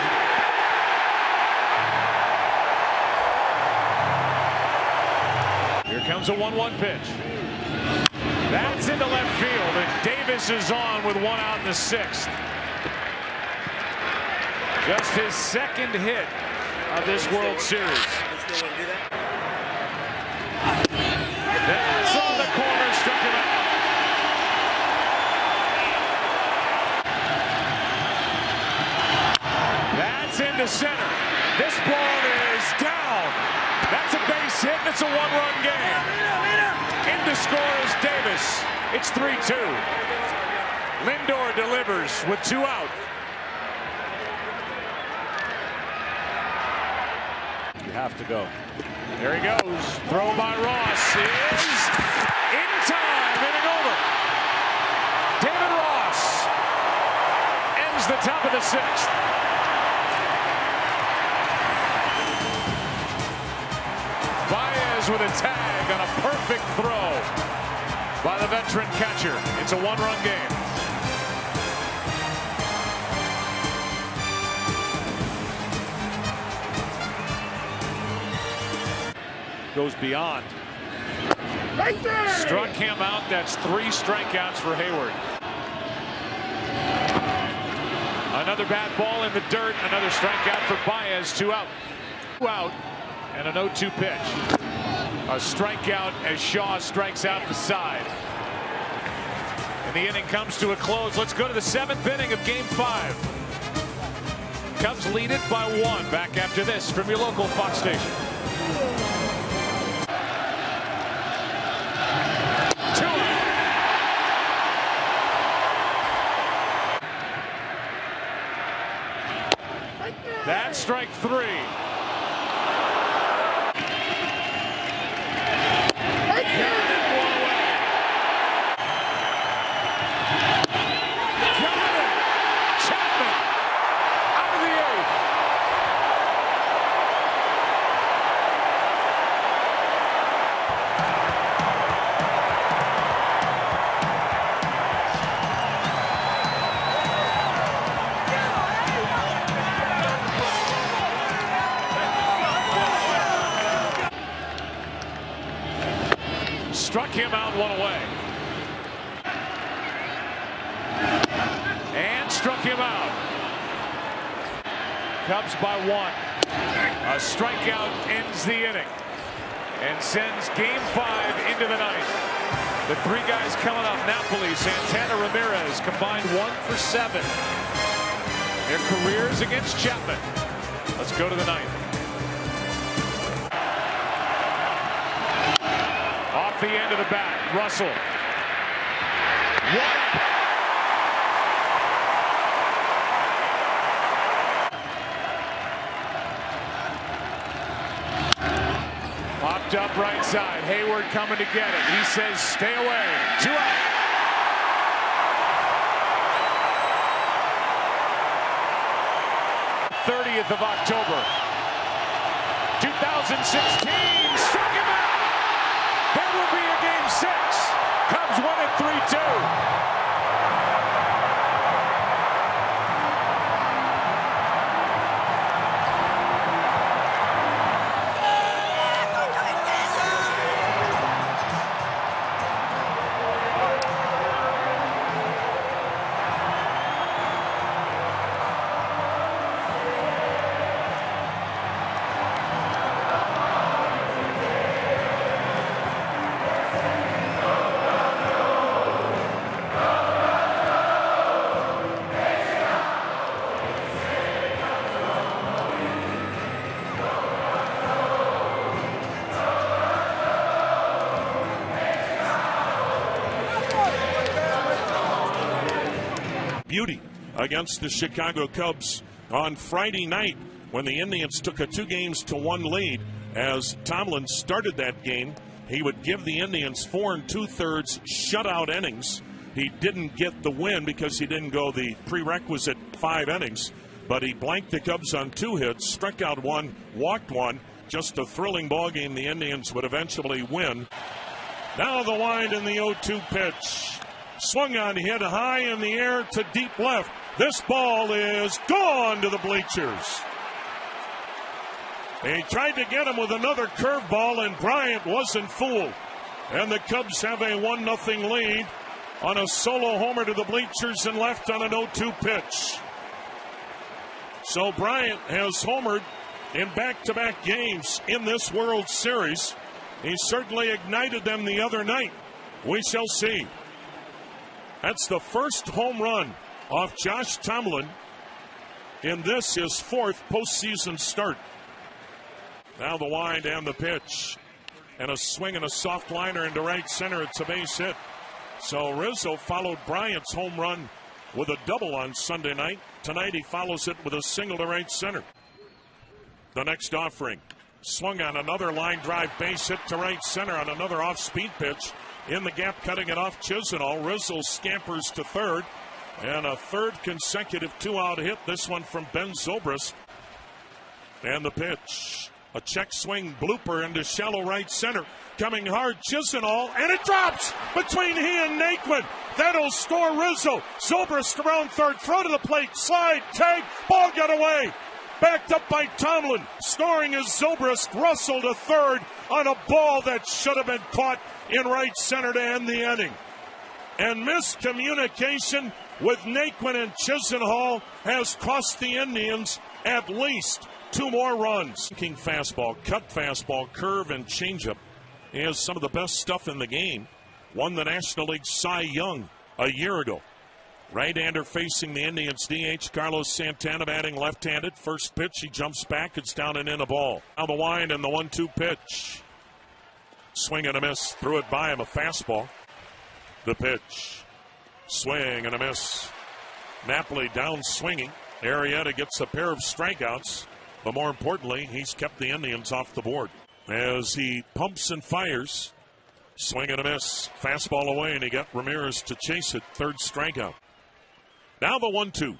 Here comes a 1-1 pitch. That's into left field, and Davis is on with 1 out in the 6th. Just his 2nd hit of this World Series. That's on the corner, struck him out. That's into center. This ball is down. That's a base hit, and it's a 1-run game. In to score is Davis. It's 3-2. Lindor delivers with 2 out. You have to go. There he goes. Throw by Ross is in time. Inning over. David Ross ends the top of the 6th. Baez with a tag on a perfect throw by the veteran catcher. It's a 1-run game. Goes beyond. Right there. Struck him out. That's 3 strikeouts for Hayward. Another bad ball in the dirt. Another strikeout for Baez. 2 out. 2 out. And an 0-2 pitch. A strikeout as Shaw strikes out the side. And the inning comes to a close. Let's go to the 7th inning of Game 5. Cubs lead it by 1. Back after this from your local Fox station. 2 out. That's strike 3. Struck him out 1 away. And struck him out. Cubs by 1. A strikeout ends the inning and sends Game 5 into the 9th. The 3 guys coming up, Napoli, Santana, Ramirez, combined 1 for 7. Their careers against Chapman. Let's go to the 9th. Off the end of the bat, Russell. 1 out. Popped up right side. Hayward coming to get it. He says, stay away. 2 out. '30th of October, 2016. Struck him out. That will be a Game 6. Cubs win it 3-2. against the Chicago Cubs on Friday night when the Indians took a 2-1 lead. As Tomlin started that game, he would give the Indians 4 2/3 shutout innings. He didn't get the win because he didn't go the prerequisite 5 innings, but he blanked the Cubs on 2 hits, struck out 1, walked 1. Just a thrilling ball game. The Indians would eventually win. Now the wind in the 0-2 pitch. Swung on, hit high in the air to deep left. This ball is gone to the bleachers. He tried to get him with another curveball, and Bryant wasn't fooled. And the Cubs have a 1-0 lead on a solo homer to the bleachers and left on an 0-2 pitch. So Bryant has homered in back-to-back games in this World Series. He certainly ignited them the other night. We shall see. That's the first home run off Josh Tomlin in this, his 4th postseason start. Now the wind and the pitch. And a swing and a soft liner into right center. It's a base hit. So Rizzo followed Bryant's home run with a double on Sunday night. Tonight he follows it with a single to right center. The next offering. Swung on another line drive base hit to right center on another off-speed pitch. In the gap, cutting it off Chisenhall. Rizzo scampers to third. And a 3rd consecutive 2-out hit. This one from Ben Zobrist. And the pitch. A check swing blooper into shallow right center. Coming hard, Chisenhall, and it drops between he and Naquin. That'll score Rizzo. Zobrist around third, throw to the plate, slide, tag, ball got away. Backed up by Tomlin. Scoring is Zobrist. Russell to third on a ball that should have been caught in right center to end the inning. And miscommunication with Naquin and Chisenhall has cost the Indians at least 2 more runs. King fastball, cut fastball, curve, and changeup. He has some of the best stuff in the game. Won the National League Cy Young a year ago. Right-hander facing the Indians DH. Carlos Santana batting left-handed. First pitch, he jumps back. It's down and in a ball. Now the wind and the 1-2 pitch. Swing and a miss. Threw it by him, a fastball. The pitch. Swing and a miss. Napoli down swinging. Arrieta gets a pair of strikeouts. But more importantly, he's kept the Indians off the board. As he pumps and fires. Swing and a miss. Fastball away, and he got Ramirez to chase it. 3rd strikeout. Now the 1-2.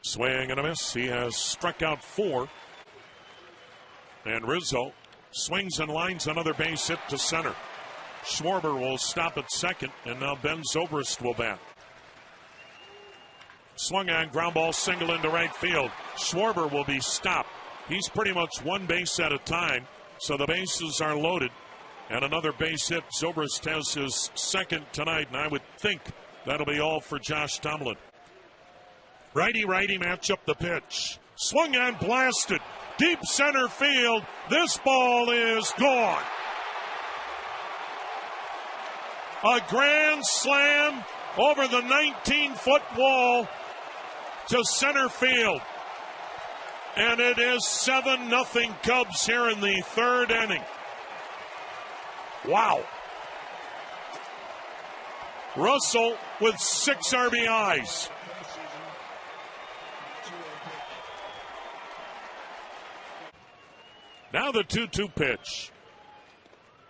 Swing and a miss. He has struck out 4. And Rizzo swings and lines another base hit to center. Schwarber will stop at second, and now Ben Zobrist will bat. Swung on, ground ball single into right field. Schwarber will be stopped. He's pretty much one base at a time, so the bases are loaded. And another base hit. Zobrist has his 2nd tonight, and I would think that'll be all for Josh Tomlin. Righty-righty match up the pitch. Swung on, blasted. Deep center field. This ball is gone. A grand slam over the 19-foot wall to center field. And it is 7-0 Cubs here in the 3rd inning. Wow. Russell with 6 RBIs. Now the 2-2 pitch.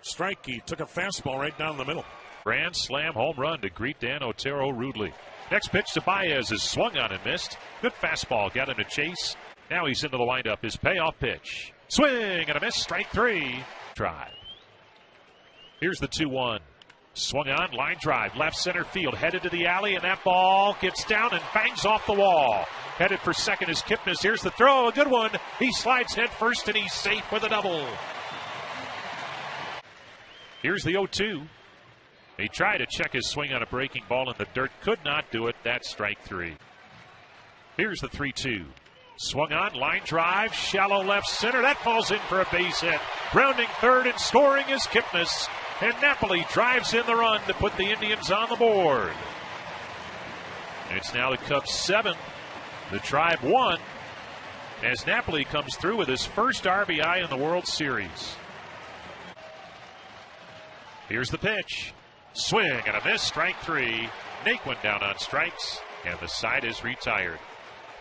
Strike, he took a fastball right down the middle. Grand slam home run to greet Dan Otero rudely. Next pitch to Baez is swung on and missed. Good fastball, got him to chase. Now he's into the windup, his payoff pitch. Swing and a miss, strike 3. Drive. Here's the 2-1. Swung on, line drive, left center field, headed to the alley, and that ball gets down and bangs off the wall. Headed for second is Kipnis. Here's the throw, a good one. He slides head first, and he's safe with a double. Here's the 0-2. He tried to check his swing on a breaking ball in the dirt, could not do it. That's strike 3. Here's the 3-2. Swung on, line drive, shallow left center. That falls in for a base hit. Rounding third and scoring is Kipnis. And Napoli drives in the run to put the Indians on the board. It's now the Cubs 7, the Tribe 1, as Napoli comes through with his first RBI in the World Series. Here's the pitch. Swing and a miss, strike 3. Naquin down on strikes. and the side is retired.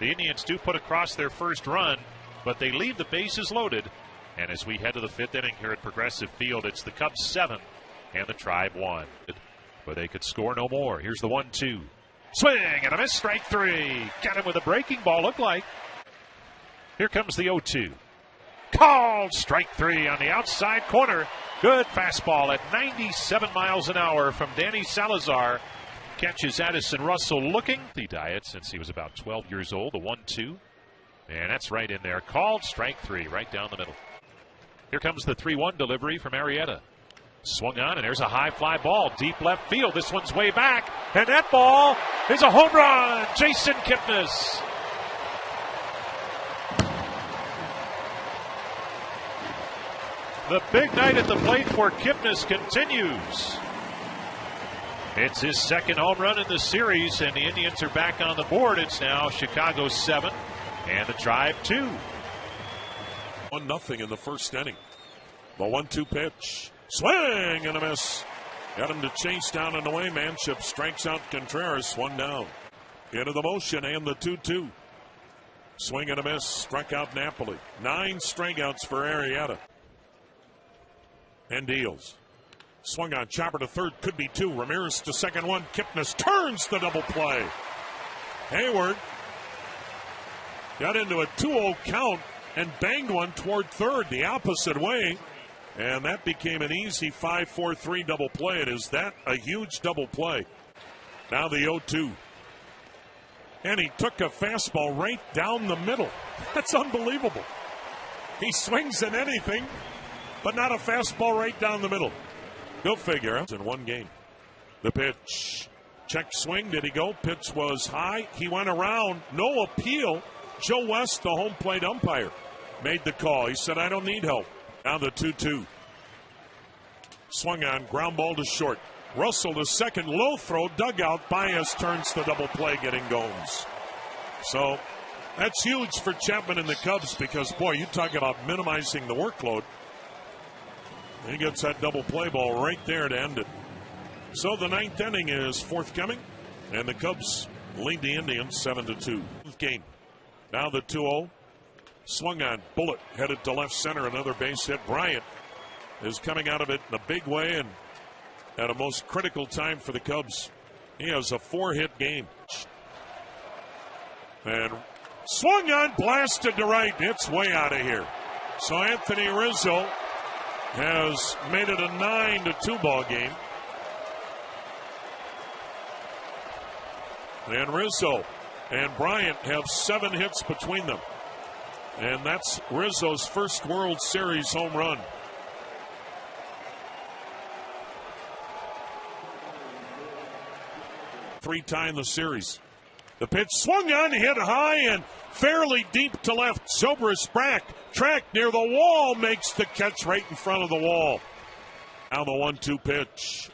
The Indians do put across their first run, but they leave the bases loaded. And as we head to the 5th inning here at Progressive Field, it's the Cubs 7 and the Tribe 1. But they could score no more. Here's the 1-2. Swing and a miss, strike 3. Got him with a breaking ball, looked like. Here comes the 0-2. Called strike 3 on the outside corner. Good fastball at 97 miles an hour from Danny Salazar. Catches Addison Russell looking. The diet since he was about 12 years old. The 1-2. And that's right in there. Called strike 3 right down the middle. Here comes the 3-1 delivery from Arrieta. Swung on, and there's a high fly ball. Deep left field. This one's way back. And that ball is a home run. Jason Kipnis. The big night at the plate for Kipnis continues. It's his second home run in the series, and the Indians are back on the board. It's now Chicago 7 and the Tribe 2. 1-0 in the first inning. The 1-2 pitch. Swing and a miss. Got him to chase down and away. Manship strikes out Contreras. 1 down. Into the motion and the 2-2. Swing and a miss. Struck out Napoli. 9 strikeouts for Arrieta. And deals. Swung on. Chopper to third. Could be 2. Ramirez to second 1. Kipnis turns the double play. Hayward got into a 2-0 count and banged one toward third the opposite way. And that became an easy 5-4-3 double play. And is that a huge double play? Now the 0-2. And he took a fastball right down the middle. That's unbelievable. He swings at anything, but not a fastball right down the middle. Go figure. In one game. The pitch. Check swing. Did he go? Pitch was high. He went around. No appeal. Joe West, the home plate umpire, made the call. He said, I don't need help. Now the 2-2. Swung on. Ground ball to short. Russell to second. Low throw. Dugout. Baez turns the double play, getting Gomes. So that's huge for Chapman and the Cubs because, boy, you talk about minimizing the workload. He gets that double play ball right there to end it. So the 9th inning is forthcoming, and the Cubs lead the Indians 7-2. Game. Now the 2-0. Swung on. Bullet headed to left center. Another base hit. Bryant is coming out of it in a big way and at a most critical time for the Cubs. He has a 4-hit game. And swung on. Blasted to right. It's way out of here. So Anthony Rizzo has made it a 9-2 ball game. And Rizzo and Bryant have 7 hits between them. And that's Rizzo's first World Series home run. Three-time the series. The pitch swung on, hit high and fairly deep to left. Zobrist back, track near the wall, makes the catch right in front of the wall. Now the 1-2 pitch.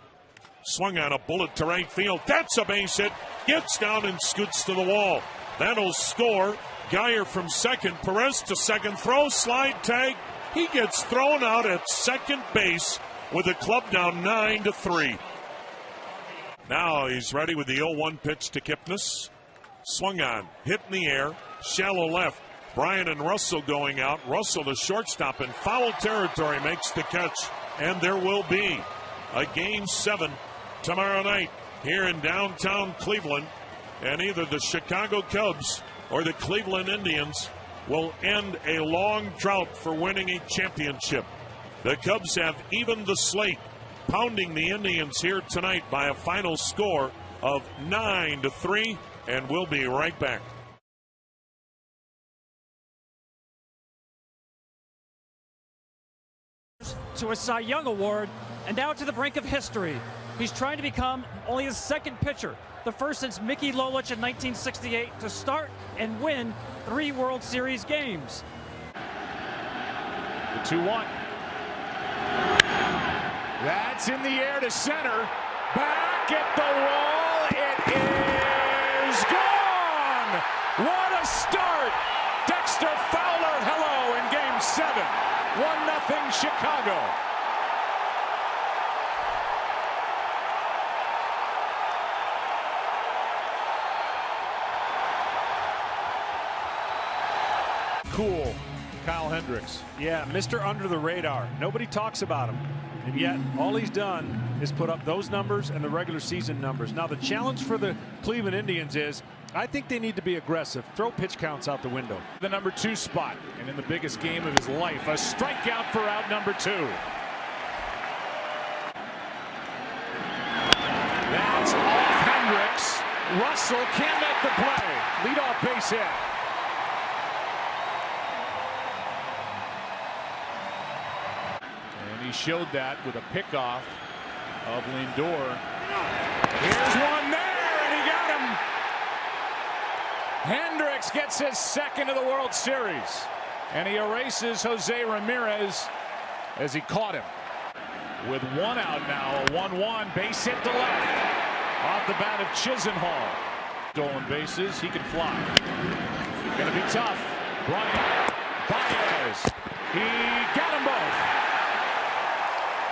Swung on, a bullet to right field. That's a base hit. Gets down and scoots to the wall. That'll score. Geyer from second. Perez to second. Throw, slide, tag. He gets thrown out at second base with the club down 9-3. Now he's ready with the 0-1 pitch to Kipnis. Swung on, hit in the air, shallow left. Bryant and Russell going out. Russell, the shortstop, in foul territory, makes the catch. And there will be a Game 7 tomorrow night here in downtown Cleveland. And either the Chicago Cubs or the Cleveland Indians will end a long drought for winning a championship. The Cubs have evened the slate, pounding the Indians here tonight by a final score of 9-3. And we'll be right back. To a Cy Young Award, and now to the brink of history. He's trying to become only his second pitcher, the first since Mickey Lolich in 1968, to start and win 3 World Series games. The 2-1. That's in the air to center. Back at the wall. It is gone. What a start. Dexter Fowler, hello in Game 7. 1-0 Chicago. Cool. Kyle Hendricks. Yeah, Mr. Under the Radar. Nobody talks about him. And yet, all he's done is put up those numbers and the regular season numbers. Now, the challenge for the Cleveland Indians is, I think they need to be aggressive. Throw pitch counts out the window. The number 2 spot. And in the biggest game of his life, a strikeout for out number 2. That's off Hendricks. Russell can't make the play. Leadoff base hit. And he showed that with a pickoff of Lindor. Here's one there, and he got him. Hendricks gets his second of the World Series, and he erases Jose Ramirez as he caught him. With 1 out now, a 1-1, base hit to left. Off the bat of Chisenhall. Stolen bases, he can fly. Gonna be tough. Bryant, Baez, he got them both.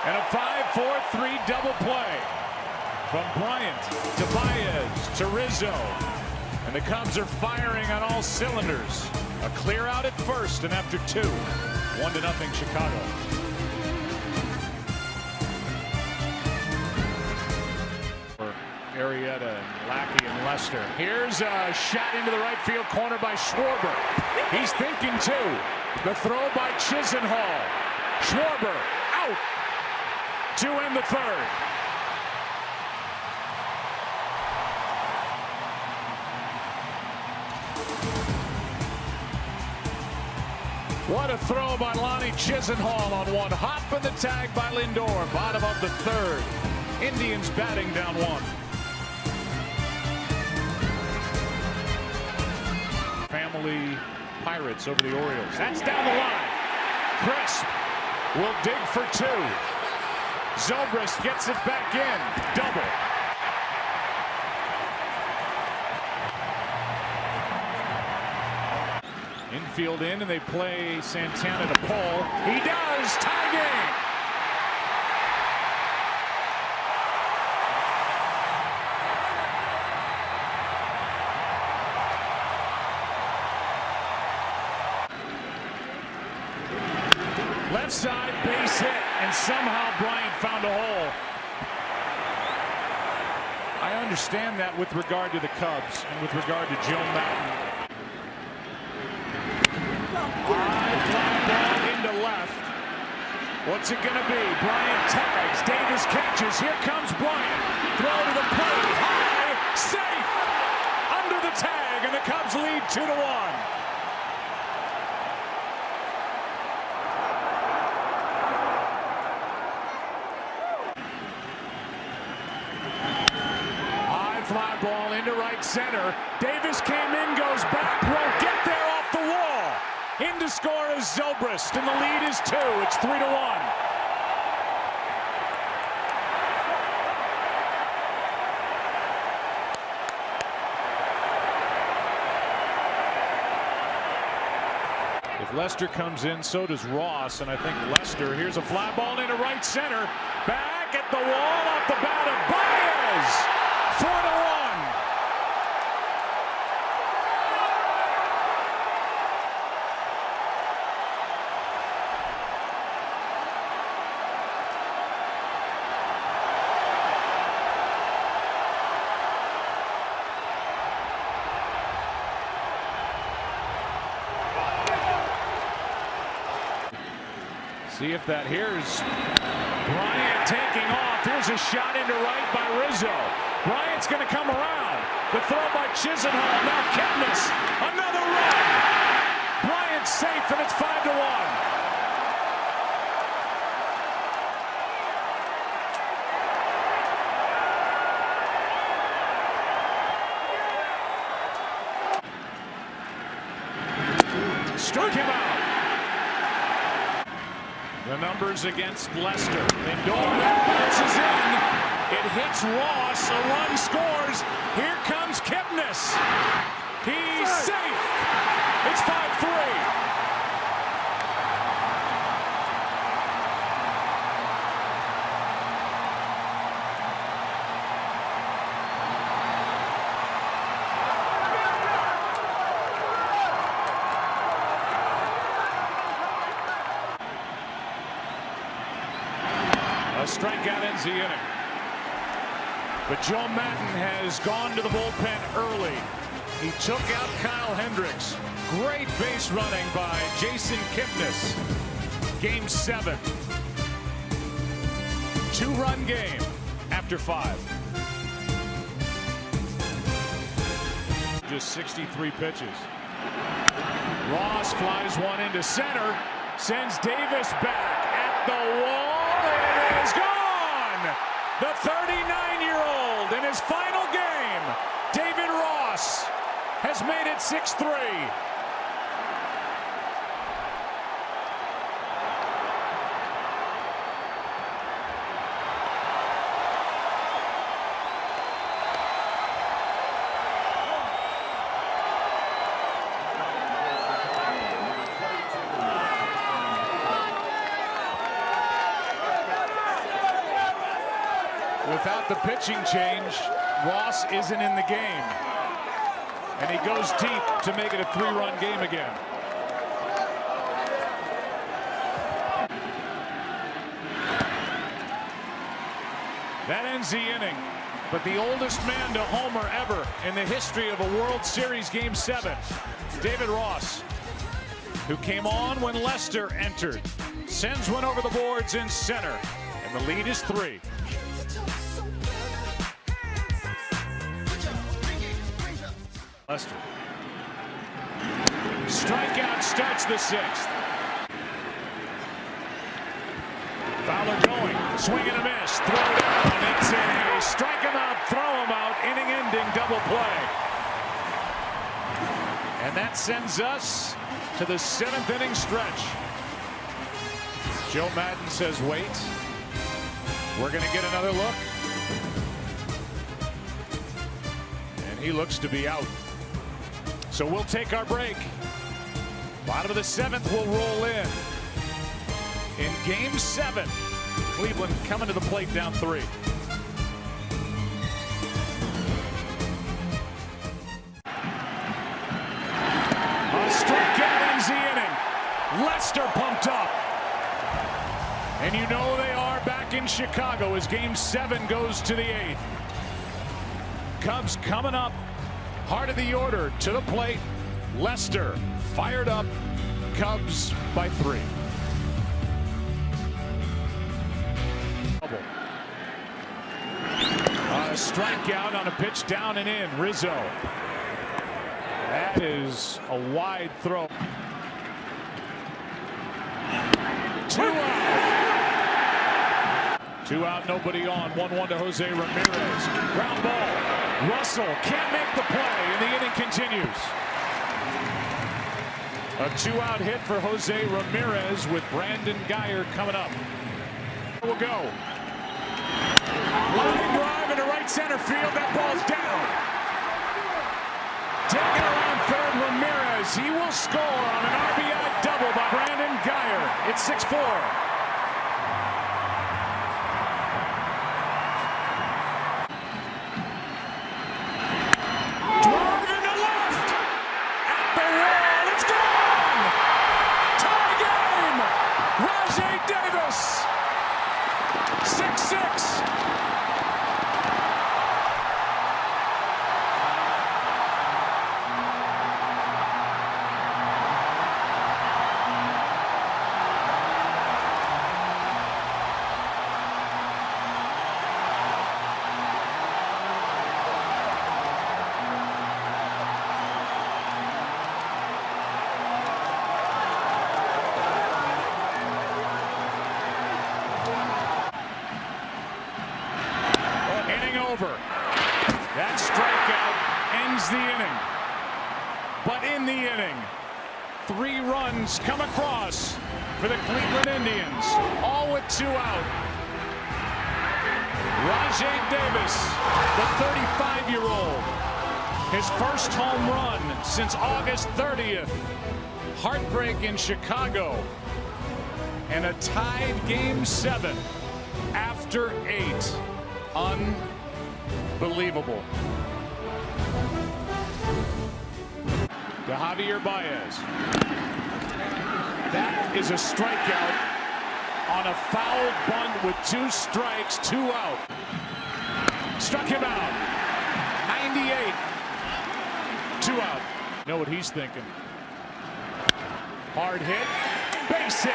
And a 5-4-3 double play from Bryant to Baez to Rizzo. And the Cubs are firing on all cylinders. A clear out at first, and after 2, 1-0 Chicago. Arrieta and Lackey and Lester. Here's a shot into the right field corner by Schwarber. He's thinking too. The throw by Chisenhall. Schwarber out to end the 3rd. What a throw by Lonnie Chisenhall on one. Hop in the tag by Lindor. Bottom of the 3rd. Indians batting down 1. Family Pirates over the Orioles. That's down the line. Crisp will dig for 2. Zobrist gets it back in. Double. Infield in, and they play Santana to Paul. He does. Tie game. Left side base hit, and somehow Bryant found a hole. I understand that with regard to the Cubs and with regard to Joe Madden. High fly ball into left. What's it going to be? Bryant tags. Davis catches. Here comes Bryant. Throw to the plate. High. Safe. Under the tag, and the Cubs lead 2-1. Fly ball into right center. Davis came in, goes back, won't get there, off the wall. In to score is Zobrist, and the lead is 2. It's 3-1. If Lester comes in, so does Ross, and I think Lester. Here's a fly ball into right center. Back at the wall, off the bat of Baez. 4-1. See if that, here's Bryant taking off. Here's a shot into right by Rizzo. Bryant's going to come around. The throw by Chisenhall. Now Kipnis. Another run. Bryant's safe, and it's 5-1. Struck him out. The numbers against Lester. Lindor bounces in. It hits Ross. A run scores. Here comes Kipnis. He's safe. It's 5-3. A strikeout ends the inning. But Joe Madden has gone to the bullpen early. He took out Kyle Hendricks. Great base running by Jason Kipnis. Game 7. 2-run game after 5. Just 63 pitches. Ross flies one into center, sends Davis back at the wall, and it is gone! The 39-year-old in his final game, David Ross, has made it 6-3. Without the pitching change, Ross isn't in the game. And he goes deep to make it a 3-run game again. That ends the inning. But the oldest man to homer ever in the history of a World Series Game 7, David Ross, who came on when Lester entered, sends one over the boards in center, and the lead is 3. Lester. Strikeout starts the 6th. Fowler going, swing and a miss, throw down. It's a strike him out, throw him out, inning-ending double play. And that sends us to the 7th inning stretch. Joe Madden says, wait. We're going to get another look. And he looks to be out. So we'll take our break. Bottom of the 7th will roll in. In Game 7, Cleveland coming to the plate down 3. A strikeout ends the inning. Lester pumped up. And you know they are back in Chicago as Game 7 goes to the 8th. Cubs coming up. Heart of the order to the plate. Lester fired up. Cubs by 3. A strikeout on a pitch down and in. Rizzo. That is a wide throw. 2 out. 2 out, nobody on. 1-1 to Jose Ramirez. Ground ball. Russell can't make the play, and the inning continues. A 2-out hit for Jose Ramirez with Brandon Guyer coming up. We'll go. Line drive into right center field. That ball's down. Taking around third, Ramirez. He will score on an RBI double by Brandon Guyer. It's 6-4. Davis, 6-6. Over. That strikeout ends the inning. But in the inning, 3 runs come across for the Cleveland Indians, all with 2 out. Rajay Davis, the 35-year-old, his first home run since August 30th. Heartbreak in Chicago. And a tied Game 7 after 8. Unbelievable. To Javier Baez. That is a strikeout on a foul bunt with 2 strikes, 2 out. Struck him out. 98. 2 out. Know what he's thinking. Hard hit. Base hit.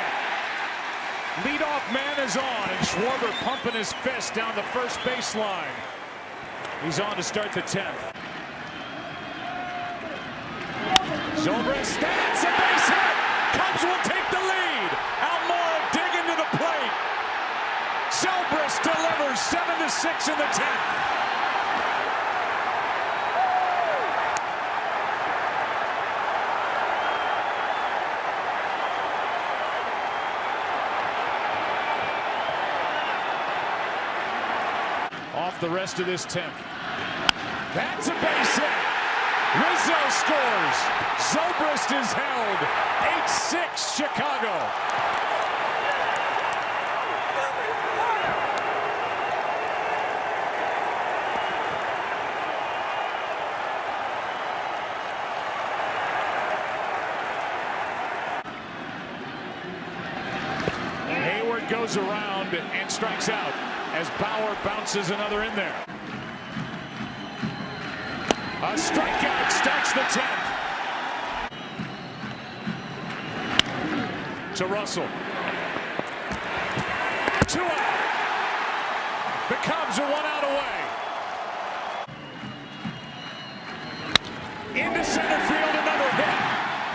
Leadoff man is on, and Schwarber pumping his fist down the first baseline. He's on to start the 10th. Zobrist, that's a base hit. Cubs will take the lead. Almora digging to the plate. Zobrist delivers 7-6 in the 10th. Off the rest of this 10th. That's a base hit. Rizzo scores. Zobrist is held. 8-6 Chicago. Hayward goes around and strikes out as Bauer bounces another in there. A strikeout starts the 10th. To Russell. 2 out. The Cubs are 1 out away. Into center field, another hit.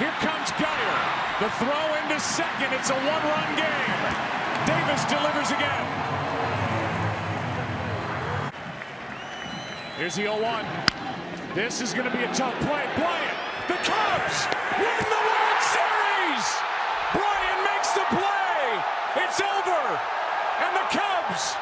Here comes Geyer. The throw into second. It's a 1-run game. Davis delivers again. Here's the 0-1. This is going to be a tough play. Bryant, the Cubs win the World Series! Bryant makes the play! It's over! And the Cubs